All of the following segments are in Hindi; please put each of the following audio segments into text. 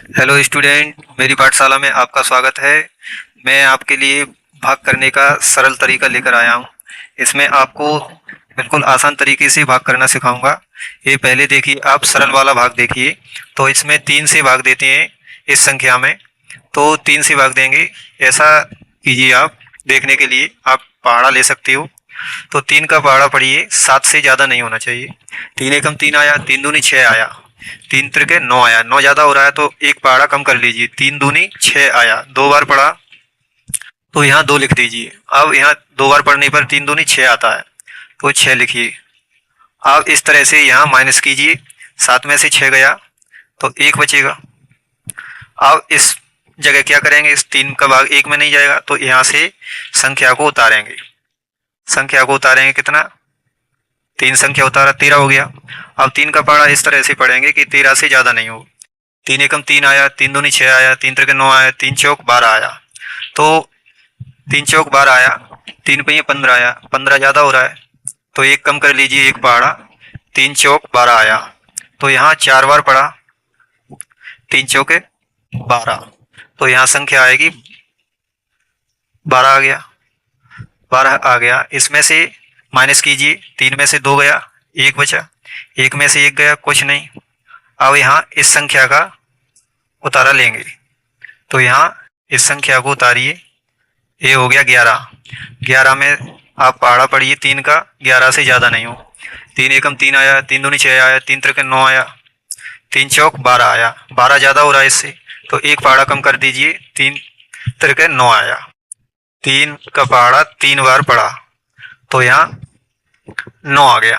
हेलो स्टूडेंट, मेरी पाठशाला में आपका स्वागत है। मैं आपके लिए भाग करने का सरल तरीका लेकर आया हूँ। इसमें आपको बिल्कुल आसान तरीके से भाग करना सिखाऊंगा। ये पहले देखिए, आप सरल वाला भाग देखिए। तो इसमें 3 से भाग देते हैं इस संख्या में, तो 3 से भाग देंगे। ऐसा कीजिए, आप देखने के लिए आप पहाड़ा ले सकते हो। तो 3 का पहाड़ा पढ़िए, 7 से ज़्यादा नहीं होना चाहिए। 3 एकम 3 आया, 3 दूनी 6 आया, 3 त्रिके 9 आया। 9 ज़्यादा हो रहा है तो एक पहाड़ा कम कर लीजिए। 3 दूनी 6 आया, 2 बार पढ़ा तो यहाँ 2 लिख दीजिए। अब यहाँ 2 बार पढ़ने पर 3 दूनी 6 आता है, तो 6 लिखिए। अब इस तरह से यहाँ माइनस कीजिए, 7 में से 6 गया तो 1 बचेगा। अब इस जगह क्या करेंगे, इस 3 का भाग 1 में नहीं जाएगा तो यहाँ से संख्या को उतारेंगे। संख्या को उतारेंगे कितना, 3 संख्या उतारा, 13 हो गया। अब 3 का पहाड़ा इस तरह से पढ़ेंगे कि 13 से ज़्यादा नहीं हो। 3 एकम 3 आया, 3 दूनी 6 आया, 3 त्रिके 9 आया, 3 चौक 12 आया। तो 3 चौक 12 आया, 3 पहिए 15 आया, 15 ज़्यादा हो रहा है तो एक कम कर लीजिए, एक पहाड़ा। 3 चौक 12 आया, तो यहाँ 4 बार पढ़ा, 3 चौके 12, तो यहाँ संख्या आएगी 12 आ गया। 12 आ गया, इसमें से माइनस कीजिए, 3 में से 2 गया, 1 बचा, 1 में से 1 गया, कुछ नहीं। अब यहाँ इस संख्या का उतारा लेंगे, तो यहाँ इस संख्या को उतारिए। ये हो गया 11। 11 में आप पहाड़ा पढ़िए 3 का, 11 से ज़्यादा नहीं हो। 3 एकम 3 आया, 3 दूनी 6 आया, 3 त्रिके 9 आया, 3 चौक 12 आया। 12 ज़्यादा हो रहा है इससे, तो एक पहाड़ा कम कर दीजिए, 3 त्रिके 9 आया। 3 का पहाड़ा 3 बार पढ़ा तो यहाँ 9 आ गया।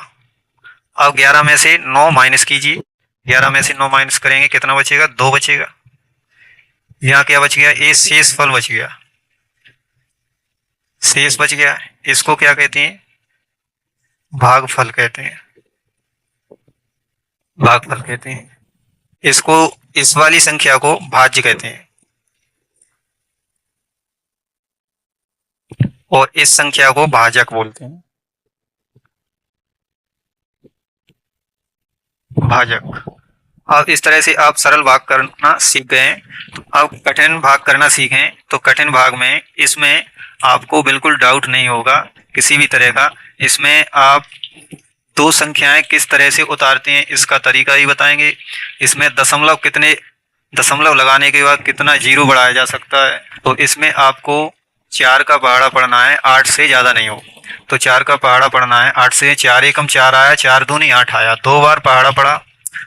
अब 11 में से 9 माइनस कीजिए। 11 में से 9 माइनस करेंगे, कितना बचेगा, 2 बचेगा। यहाँ क्या बच गया, ये शेष फल बच गया, शेष बच गया। इसको क्या कहते हैं, भागफल कहते हैं। भागफल कहते हैं इसको। इस वाली संख्या को भाज्य कहते हैं और इस संख्या को भाजक बोलते हैं, भाजक। अब इस तरह से आप सरल भाग करना सीख गए हैं। तो अब कठिन भाग करना सीखें, तो कठिन भाग में इसमें आपको बिल्कुल डाउट नहीं होगा किसी भी तरह का। इसमें आप 2 संख्याएं किस तरह से उतारते हैं इसका तरीका ही बताएंगे। इसमें दशमलव कितने, दशमलव लगाने के बाद कितना जीरो बढ़ाया जा सकता है। तो इसमें आपको 4 का पहाड़ा पढ़ना है, 8 से ज़्यादा नहीं हो। तो 4 का पहाड़ा पढ़ना है 8 से। 4 एकम 4 आया, 4 दूनी 8 आया, 2 बार पहाड़ा पढ़ा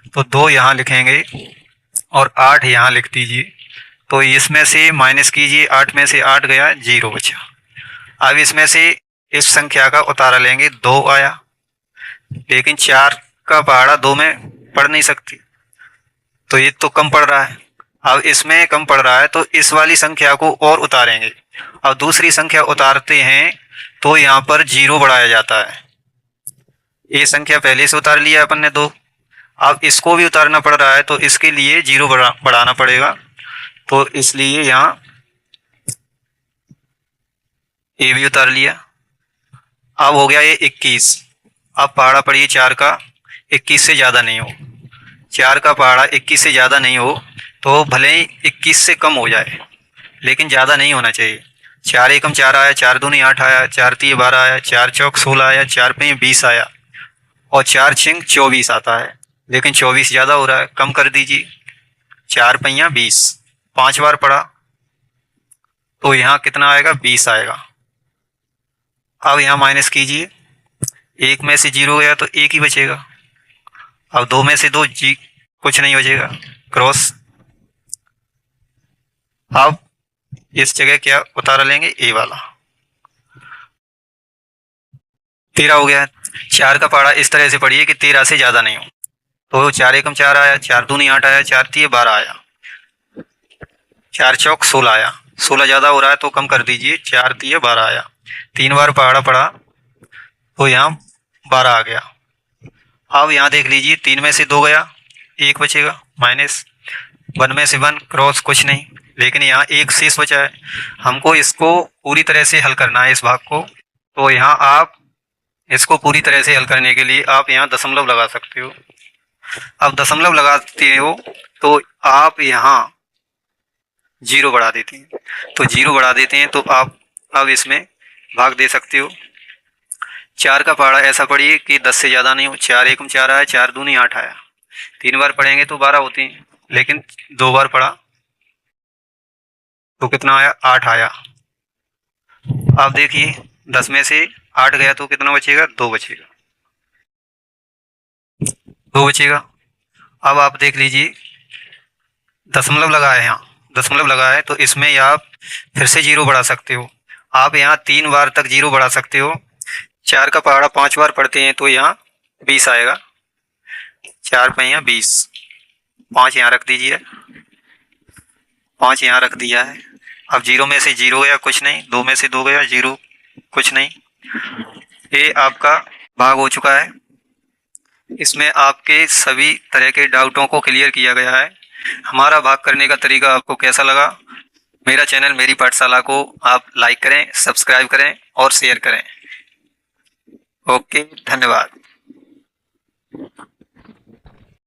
तो 2 यहाँ लिखेंगे और 8 यहाँ लिख दीजिए। तो इसमें से माइनस कीजिए, 8 में से 8 गया, 0 बचा। अब इसमें से इस संख्या का उतारा लेंगे, 2 आया, लेकिन 4 का पहाड़ा 2 में पढ़ नहीं सकती, तो ये तो कम पड़ रहा है। अब इसमें कम पड़ रहा है तो इस वाली संख्या को और उतारेंगे। अब दूसरी संख्या उतारते हैं तो यहाँ पर 0 बढ़ाया जाता है। ये संख्या पहले से उतार लिया अपन ने 2, अब इसको भी उतारना पड़ रहा है तो इसके लिए 0 बढ़ाना पड़ेगा। तो इसलिए यहाँ ये भी उतार लिया। अब हो गया ये 21। अब पहाड़ा पढ़िए 4 का, 21 से ज़्यादा नहीं हो। 4 का पहाड़ा 21 से ज़्यादा नहीं हो, तो भले ही 21 से कम हो जाए लेकिन ज़्यादा नहीं होना चाहिए। 4 एकम 4 आया, 4 दूनी 8 आया, 4 तीय 12 आया, 4 चौक 16 आया, 4 पे 20 आया और 4 छिंग 24 आता है, लेकिन 24 ज़्यादा हो रहा है, कम कर दीजिए। 4 पहिया 20, 5 बार पढ़ा तो यहाँ कितना आएगा, 20 आएगा। अब यहाँ माइनस कीजिए, 1 में से 0 गया तो 1 ही बचेगा। अब 2 में से 2 जी कुछ नहीं बचेगा, क्रॉस। अब इस जगह क्या उतारा लेंगे, ए वाला। 13 हो गया। 4 का पहाड़ा इस तरह से पढ़िए कि 13 से ज़्यादा नहीं हो। तो 4 एकम 4 आया, 4 दूनी 8 आया, 4 तीय 12 आया, 4 चौक 16 आया। 16 ज़्यादा हो रहा है तो कम कर दीजिए, 4 तीय 12 आया। 3 बार पहाड़ा पढ़ा तो यहाँ 12 आ गया। अब यहाँ देख लीजिए, 3 में से 2 गया, 1 बचेगा, माइनस। 1 में से 1 क्रॉस, कुछ नहीं, लेकिन यहाँ 1 शेष बचा है। हमको इसको पूरी तरह से हल करना है इस भाग को। तो यहाँ आप इसको पूरी तरह से हल करने के लिए आप यहाँ दशमलव लगा सकते हो। अब दशमलव लगाते हो तो आप यहाँ जीरो बढ़ा देते हैं, तो जीरो बढ़ा देते हैं तो आप अब इसमें भाग दे सकते हो। 4 का पहाड़ा ऐसा पढ़िए कि 10 से ज़्यादा नहीं हो। 4 एकम 4 आया, 4 दूनी 8 आया। 3 बार पढ़ेंगे तो 12 होती हैं, लेकिन 2 बार पढ़ा तो कितना आया, 8 आया। आप देखिए 10 में से 8 गया तो कितना बचेगा, 2 बचेगा, 2 बचेगा। अब आप देख लीजिए दशमलव लगा है, यहाँ दशमलव लगा है तो इसमें आप फिर से जीरो बढ़ा सकते हो। आप यहाँ 3 बार तक जीरो बढ़ा सकते हो। 4 का पहाड़ा 5 बार पढ़ते हैं तो यहाँ 20 आएगा। 4 पहिया 20, 5 यहाँ रख दीजिए, 5 यहाँ रख दिया है। अब जीरो में से जीरो गया, कुछ नहीं। 2 में से 2 गया, जीरो, कुछ नहीं। ये आपका भाग हो चुका है। इसमें आपके सभी तरह के डाउटों को क्लियर किया गया है। हमारा भाग करने का तरीका आपको कैसा लगा? मेरा चैनल मेरी पाठशाला को आप लाइक करें, सब्सक्राइब करें और शेयर करें। ओके, धन्यवाद।